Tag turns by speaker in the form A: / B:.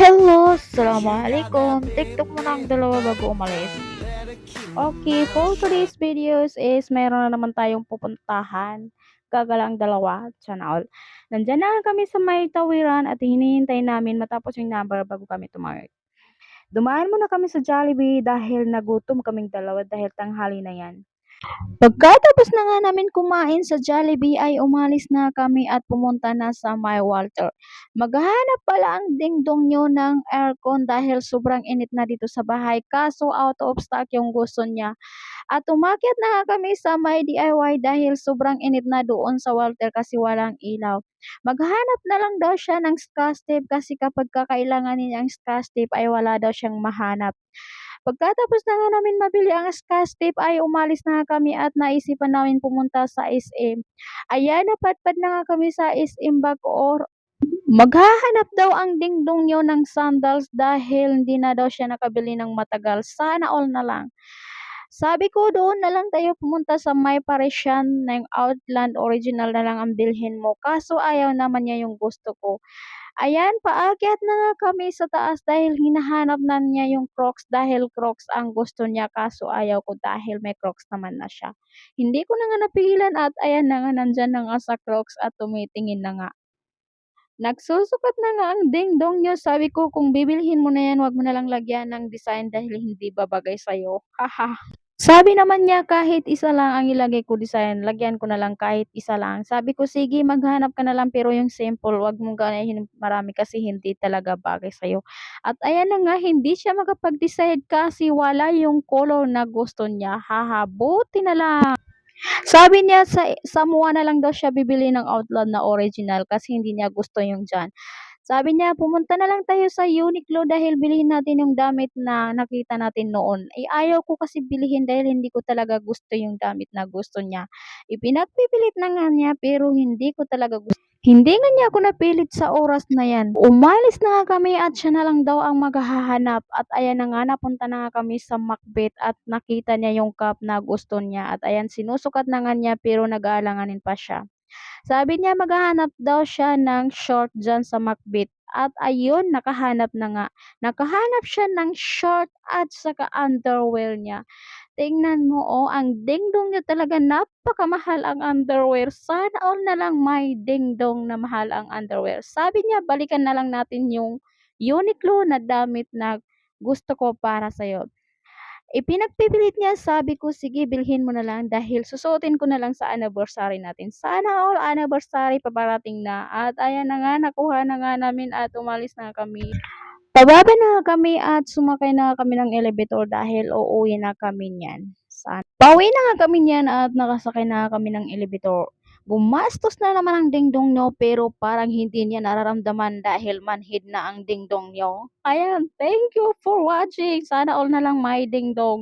A: Hello, Assalamualaikum. TikTok mo na ang dalawa bago umalis. Okay, for today's videos is meron na naman tayong pupuntahan. Gagalang dalawa, sana all. Nandyan na kami sa may tawiran at hinihintay namin matapos yung number bago kami tumawid. Dumaan muna kami sa Jollibee dahil nagutom kaming dalawa dahil tanghali na yan. Pagkatapos na nga namin kumain sa Jollibee ay umalis na kami at pumunta na sa My Walter. Maghahanap pala ang dingdong nyo ng aircon dahil sobrang init na dito sa bahay kaso out of stock yung gusto niya. At umakyat na nga kami sa may DIY dahil sobrang init na doon sa Walter kasi walang ilaw. Maghanap na lang daw siya ng scotch tape kasi kapag kakailangan niya ang scotch tape ay wala daw siyang mahanap. Pagkatapos na nga namin mabili ang scotch tape ay umalis na nga kami at naisipan namin pumunta sa SM. Ayan, napadpad na nga kami sa SM Bacoor. Maghahanap daw ang dingdong niyo ng sandals dahil hindi na daw siya nakabili ng matagal. Sana all na lang. Sabi ko doon na lang tayo pumunta sa may Parisian ng Outland original na lang ang bilhin mo. Kaso ayaw naman niya yung gusto ko. Ayan, paakyat na nga kami sa taas dahil hinahanap na niya yung Crocs dahil Crocs ang gusto niya kaso ayaw ko dahil may Crocs naman na siya. Hindi ko na nga napigilan at ayan na nga nandyan na nga sa Crocs at tumitingin na nga. Nagsusukat na nga ang dingdong niyo. Sabi ko kung bibilhin mo na yan, wag mo na lang lagyan ng design dahil hindi babagay sa'yo. Haha. Sabi naman niya kahit isa lang ang ilagay ko design, lagyan ko na lang kahit isa lang. Sabi ko sige maghanap ka na lang pero yung simple, wag mong ganahin marami kasi hindi talaga bagay sa'yo. At ayan na nga, hindi siya makapag-decide kasi wala yung color na gusto niya. Haha, buti na lang. Sabi niya sa MUA na lang daw siya bibili ng Outlaw na original kasi hindi niya gusto yung dyan. Sabi niya, pumunta na lang tayo sa Uniqlo dahil bilhin natin yung damit na nakita natin noon. Eh, ayaw ko kasi bilhin dahil hindi ko talaga gusto yung damit na gusto niya. Ipinagpipilit na nga niya pero hindi ko talaga gusto. Hindi nga niya ako napilit sa oras na yan. Umalis na nga kami at siya na lang daw ang maghahanap. At ayan na nga, napunta na nga kami sa Macbeth at nakita niya yung cup na gusto niya. At ayan, sinusukat na nga niya pero nag-aalanganin pa siya. Sabi niya maghahanap daw siya ng short dyan sa Macbeth. At ayun, nakahanap na nga. Nakahanap siya ng short at saka underwear niya. Tingnan mo, oh, ang dingdong niya talaga napakamahal ang underwear. Sana all na lang may dingdong na mahal ang underwear. Sabi niya, balikan na lang natin yung Uniqlo na damit na gusto ko para sa'yo. Ipinagpipilit niya, sabi ko, sige, bilhin mo na lang dahil susuotin ko na lang sa anniversary natin. Sana all anniversary paparating na. At ayan na nga, nakuha na nga namin at umalis na kami. Pababa na nga kami at sumakay na kami ng elevator dahil uuwi na kami niyan. Pauwi na nga kami niyan at nakasakay na kami ng elevator. Gumastos na naman ang dingdong nyo pero parang hindi niya nararamdaman dahil manhid na ang dingdong nyo. Ayan, thank you for watching. Sana all na lang may dingdong.